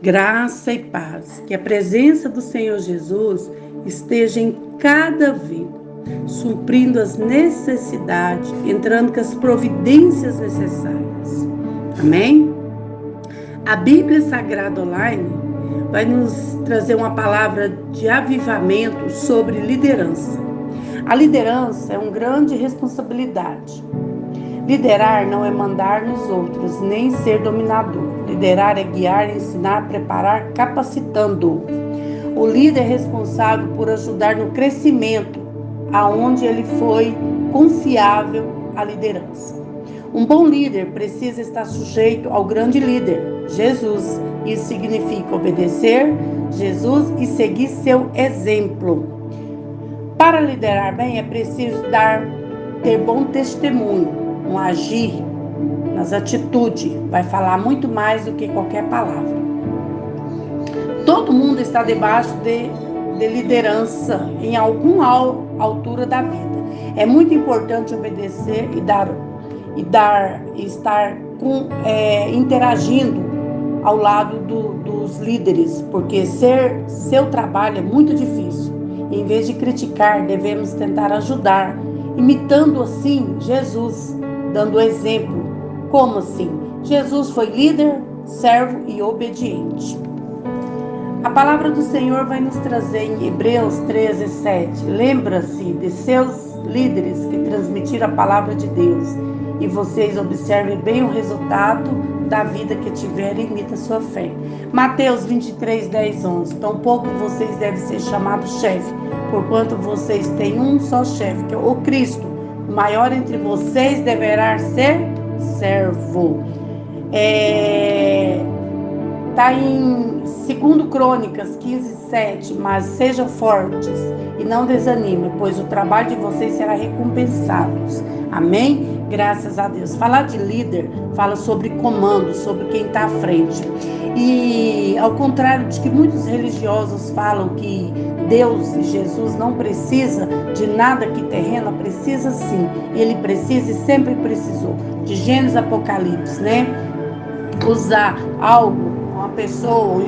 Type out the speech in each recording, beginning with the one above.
Graça e paz, que a presença do Senhor Jesus esteja em cada vida, suprindo as necessidades, entrando com as providências necessárias. Amém? A Bíblia Sagrada Online vai nos trazer uma palavra de avivamento sobre liderança. A liderança é uma grande responsabilidade. Liderar não é mandar nos outros, nem ser dominador. Liderar é guiar, ensinar, preparar, capacitando. O líder é responsável por ajudar no crescimento, aonde ele foi confiável à liderança. Um bom líder precisa estar sujeito ao grande líder, Jesus. Isso significa obedecer Jesus e seguir seu exemplo. Para liderar bem é preciso ter bom testemunho, no agir, nas atitudes, vai falar muito mais do que qualquer palavra. Todo mundo está debaixo de liderança em alguma altura da vida. É muito importante obedecer e estar interagindo ao lado dos líderes, porque seu trabalho é muito difícil. Em vez de criticar, devemos tentar ajudar, imitando assim Jesus, dando exemplo. Como assim? Jesus foi líder, servo e obediente. A palavra do Senhor vai nos trazer em Hebreus 13:7. Lembra-se de seus líderes que transmitiram a palavra de Deus, e vocês observem bem o resultado da vida que tiverem e imita sua fé. Mateus 23:10-11. Tampouco vocês devem ser chamados chefe, porquanto vocês têm um só chefe, que é o Cristo. O maior entre vocês deverá ser servo. Está em 2 Crônicas 15:7. Mas sejam fortes e não desanimem, pois o trabalho de vocês será recompensado. Amém? Graças a Deus. Falar de líder fala sobre comando, sobre quem está à frente. E ao contrário de que muitos religiosos falam que Deus e Jesus não precisa de nada aqui terreno, precisa sim. Ele precisa e sempre precisou. De Gênesis Apocalipse, né? Usar algo, uma pessoa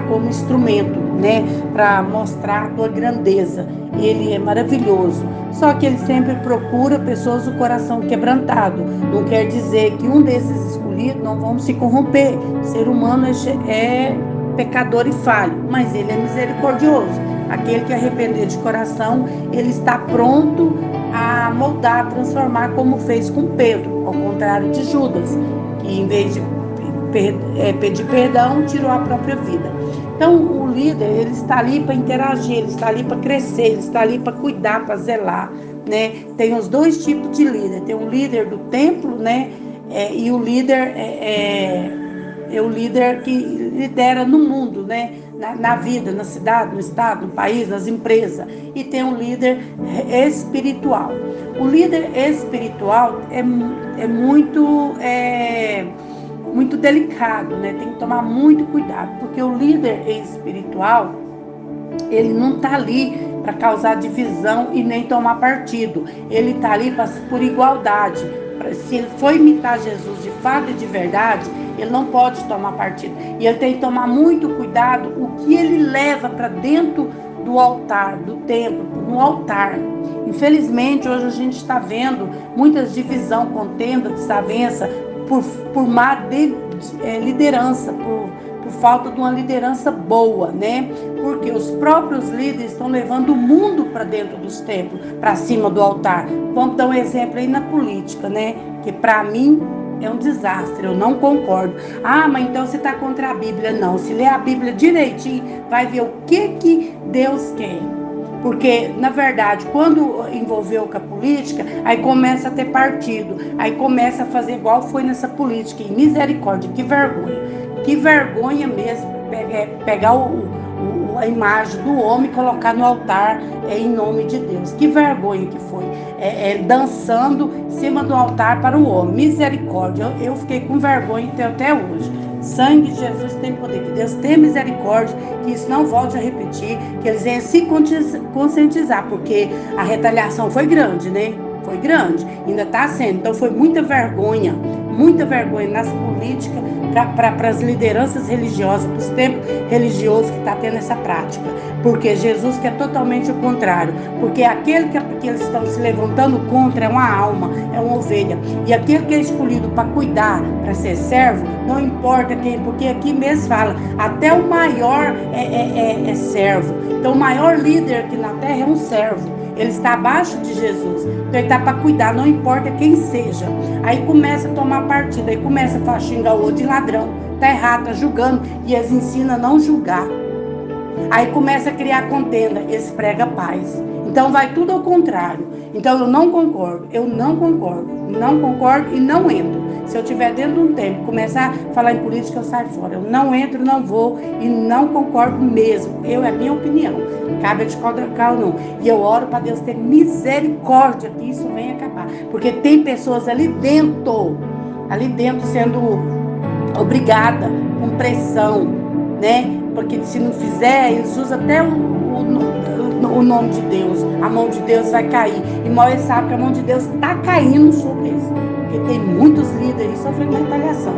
como instrumento, né? Para mostrar a tua grandeza. Ele é maravilhoso. Só que ele sempre procura pessoas do coração quebrantado. Não quer dizer que um desses escolhidos não vão se corromper. O ser humano é pecador e falho, mas ele é misericordioso. Aquele que arrepender de coração, ele está pronto a moldar, a transformar, como fez com Pedro, ao contrário de Judas, que em vez de pedir perdão, tirou a própria vida. Então, o líder, ele está ali para interagir, ele está ali para crescer, ele está ali para cuidar, para zelar, né? Tem os dois tipos de líder. Tem um líder do templo, né? E o líder é o líder que lidera no mundo, né? Na vida, na cidade, no estado, no país, nas empresas. E tem um líder espiritual. O líder espiritual é muito delicado, né? Tem que tomar muito cuidado, porque o líder espiritual, ele não está ali para causar divisão e nem tomar partido. Ele está ali por igualdade. Se ele for imitar Jesus de fato e de verdade, ele não pode tomar partido. E ele tem que tomar muito cuidado o que ele leva para dentro do altar, do templo, no altar. Infelizmente, hoje a gente está vendo muitas divisão, contenda, desavença, por má liderança, por falta de uma liderança boa, né? Porque os próprios líderes estão levando o mundo para dentro dos templos, para cima do altar. Vamos dar um exemplo aí na política, né? Que para mim é um desastre, eu não concordo. Ah, mas então você está contra a Bíblia? Não, se ler a Bíblia direitinho, vai ver o que Deus quer. Porque, na verdade, quando envolveu com a política, aí começa a ter partido, aí começa a fazer igual foi nessa política. E misericórdia, que vergonha. Que vergonha mesmo pegar a imagem do homem e colocar no altar em nome de Deus. Que vergonha que foi. Dançando em cima do altar para o homem. Misericórdia. Eu fiquei com vergonha até hoje. Sangue de Jesus tem poder, que Deus tenha misericórdia, que isso não volte a repetir, que eles venham se conscientizar, porque a retaliação foi grande, né? Foi grande, ainda está sendo, então foi muita vergonha muita vergonha nas políticas, para as lideranças religiosas, para os templos religiosos que está tendo essa prática. Porque Jesus quer totalmente o contrário. Porque aquele que eles estão se levantando contra é uma alma, é uma ovelha. E aquele que é escolhido para cuidar, para ser servo, não importa quem, porque aqui mesmo fala, até o maior é servo. Então o maior líder aqui na terra é um servo. Ele está abaixo de Jesus. Então ele está para cuidar, não importa quem seja. Aí começa a tomar partido, aí começa a xingar o outro de ladrão. Está errado, está julgando. E eles ensinam a não julgar. Aí começa a criar contenda, eles pregam paz. Então vai tudo ao contrário. Então eu não concordo e não entro. Se eu estiver dentro de um tempo, começar a falar em política, eu saio fora. Eu não entro, não vou e não concordo mesmo. É a minha opinião. Cabe a discordar ou não. E eu oro para Deus ter misericórdia que isso venha acabar. Porque tem pessoas ali dentro sendo obrigada, com pressão, né? Porque se não fizer, eles usam até o nome de Deus. A mão de Deus vai cair. E Moisés sabe que a mão de Deus está caindo sobre eles. Porque tem muitos líderes sofrendo retaliação.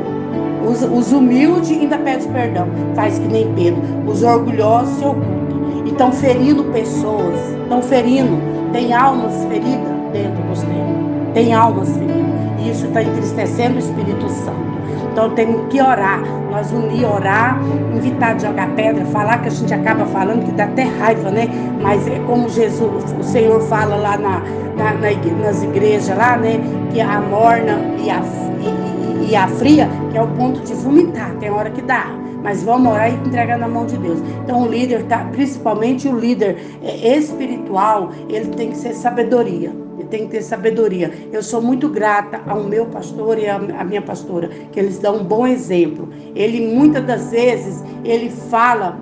Os humildes ainda pedem perdão. Faz que nem Pedro. Os orgulhosos se ocultam. E estão ferindo pessoas. Estão ferindo. Tem almas feridas dentro dos templos. Tem almas feridas. E isso está entristecendo o Espírito Santo. Então temos que orar, nós unir, orar, evitar de jogar pedra, falar que a gente acaba falando, que dá até raiva, né? Mas é como Jesus, o Senhor fala lá nas igrejas lá, né? Que a morna e a fria, que é o ponto de vomitar, tem hora que dá. Mas vamos orar e entregar na mão de Deus. Então o líder, principalmente o líder espiritual, ele tem que ser sabedoria. Tem que ter sabedoria. Eu sou muito grata ao meu pastor e à minha pastora, que eles dão um bom exemplo. Ele, muitas das vezes, ele fala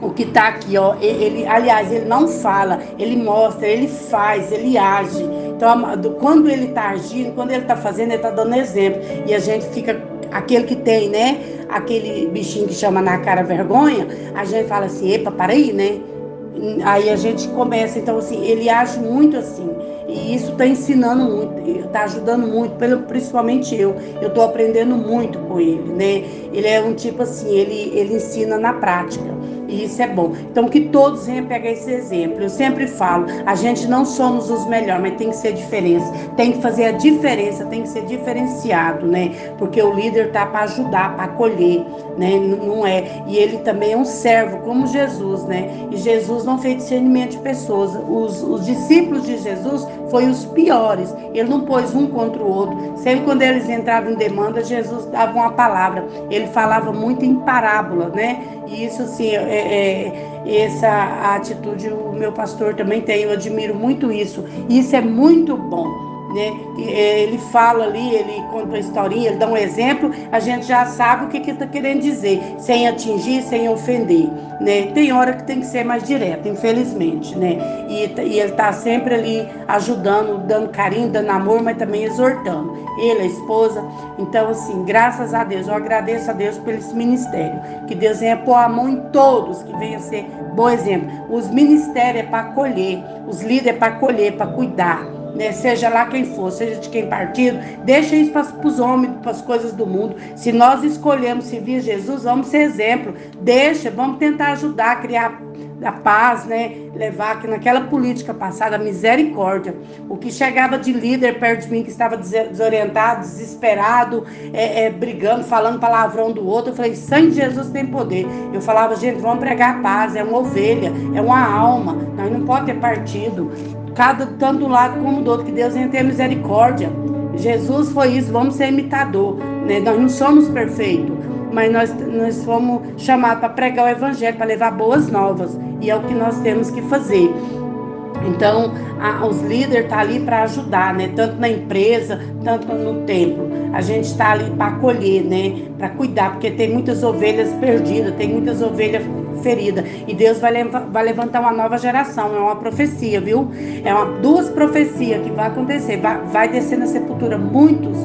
o que está aqui, ó. Aliás, ele não fala, ele mostra, ele faz, ele age. Então, quando ele está agindo, quando ele está fazendo, ele está dando exemplo. E a gente fica, aquele que tem, né, aquele bichinho que chama na cara vergonha, a gente fala assim, epa, para aí, né? Aí a gente começa, então assim, ele age muito assim. E isso está ensinando muito, está ajudando muito, principalmente eu estou aprendendo muito com ele, né? Ele é um tipo assim, ele ensina na prática, e isso é bom. Então que todos venham pegar esse exemplo. Eu sempre falo, a gente não somos os melhores, mas tem que ser diferença, tem que fazer a diferença, tem que ser diferenciado, né? Porque o líder tá para ajudar, para acolher, né? Não é, e ele também é um servo, como Jesus, né? E Jesus não fez discernimento de pessoas. Os discípulos de Jesus foi os piores. Ele não pôs um contra o outro. Sempre quando eles entravam em demanda, Jesus dava uma palavra. Ele falava muito em parábola, né? E isso, assim, essa atitude o meu pastor também tem. Eu admiro muito isso. E isso é muito bom. Né? Ele fala ali, ele conta a historinha, ele dá um exemplo, a gente já sabe o que ele está querendo dizer, sem atingir, sem ofender, né? Tem hora que tem que ser mais direto, infelizmente, né? E ele está sempre ali ajudando, dando carinho, dando amor, mas também exortando ele, a esposa. Então, assim, graças a Deus, eu agradeço a Deus por esse ministério, que Deus venha pôr a mão em todos, que venha ser bom exemplo. Os ministérios é para acolher, os líderes é para acolher, para cuidar, né? Seja lá quem for, seja de quem partido, deixa isso para os homens, para as coisas do mundo. Se nós escolhemos servir Jesus, vamos ser exemplo. Vamos tentar ajudar a criar a paz, né? Levar que naquela política passada, a misericórdia. O que chegava de líder perto de mim que estava desorientado, desesperado, brigando, falando palavrão do outro, eu falei, sangue de Jesus tem poder. Eu falava, gente, vamos pregar a paz, é uma ovelha, é uma alma, nós não pode ter partido. Tanto do lado como do outro, que Deus venha ter misericórdia. Jesus foi isso, vamos ser imitador, né? Nós não somos perfeitos, mas nós fomos chamados para pregar o evangelho, para levar boas novas, e é o que nós temos que fazer. Então, os líderes estão ali para ajudar, né? Tanto na empresa, tanto no templo. A gente está ali para acolher, né? Para cuidar, porque tem muitas ovelhas perdidas, tem muitas ovelhas feridas. E Deus vai levantar uma nova geração. É uma profecia, viu? Duas profecias que vai acontecer. Vai descer na sepultura muitos.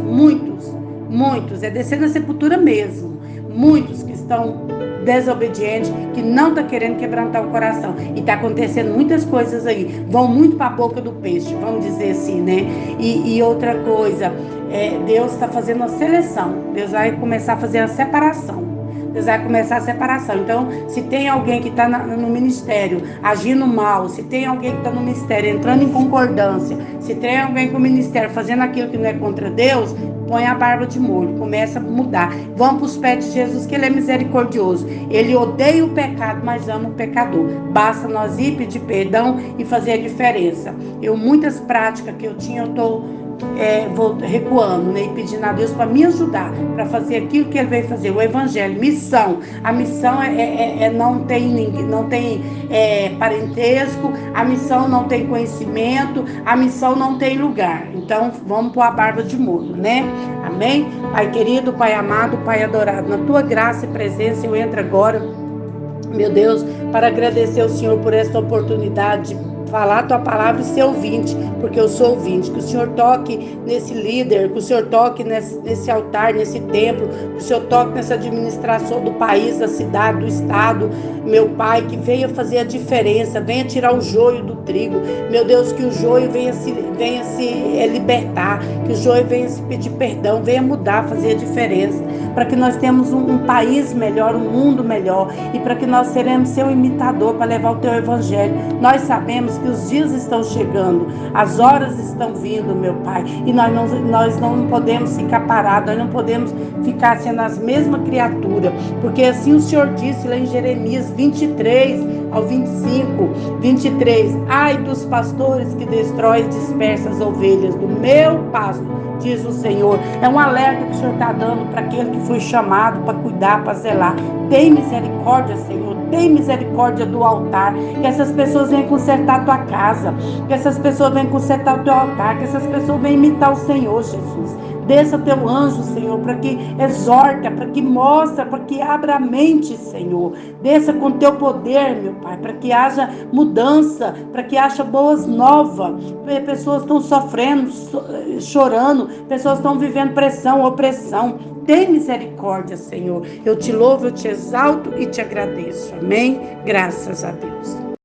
É descer na sepultura mesmo. Muitos que estão desobediente, que não está querendo quebrantar o coração. E está acontecendo muitas coisas aí. Vão muito para a boca do peixe, vamos dizer assim, né? E outra coisa, Deus está fazendo uma seleção. Deus vai começar a fazer a separação. Deus vai começar a separação. Então, se tem alguém que está no ministério agindo mal, se tem alguém que está no ministério entrando em concordância, se tem alguém com o ministério fazendo aquilo que não é contra Deus, põe a barba de molho, começa a mudar. Vamos para os pés de Jesus, que Ele é misericordioso. Ele odeia o pecado, mas ama o pecador. Basta nós ir pedir perdão e fazer a diferença. Muitas práticas que eu tinha, eu estou vou recuando, né, e pedindo a Deus para me ajudar, para fazer aquilo que Ele veio fazer, o Evangelho, missão. A missão não tem parentesco, a missão não tem conhecimento, a missão não tem lugar. Então, vamos pôr a barba de molho, né? Amém? Pai querido, Pai amado, Pai adorado, na Tua graça e presença eu entro agora, meu Deus, para agradecer ao Senhor por esta oportunidade de falar a Tua palavra e ser ouvinte, porque eu sou ouvinte. Que o Senhor toque nesse líder, que o Senhor toque nesse altar, nesse templo, que o Senhor toque nessa administração do país, da cidade, do estado, meu Pai, que venha fazer a diferença, venha tirar o joio do trigo, meu Deus, que o joio venha se libertar, que o joio venha se pedir perdão, venha mudar, fazer a diferença, para que nós tenhamos um país melhor, um mundo melhor, e para que nós seremos seu imitador para levar o Teu Evangelho. Nós sabemos que os dias estão chegando, as horas estão vindo, meu Pai, e nós não podemos ficar parados, nós não podemos ficar sendo as mesmas criaturas, porque assim o Senhor disse lá em Jeremias 23 ao 25, 23, ai dos pastores que destrói e dispersa as ovelhas do meu pasto, diz o Senhor. É um alerta que o Senhor está dando para aquele que foi chamado para cuidar, para zelar. Tem misericórdia, Senhor, tem misericórdia do altar, que essas pessoas venham consertar a tua casa, que essas pessoas venham consertar o teu altar, que essas pessoas venham imitar o Senhor, Jesus. Desça teu anjo, Senhor, para que exorta, para que mostra, para que abra a mente, Senhor. Desça com teu poder, meu Pai, para que haja mudança, para que haja boas novas. Pessoas estão sofrendo, chorando, pessoas estão vivendo pressão, opressão. Tem misericórdia, Senhor. Eu te louvo, eu te exalto e te agradeço. Amém? Graças a Deus.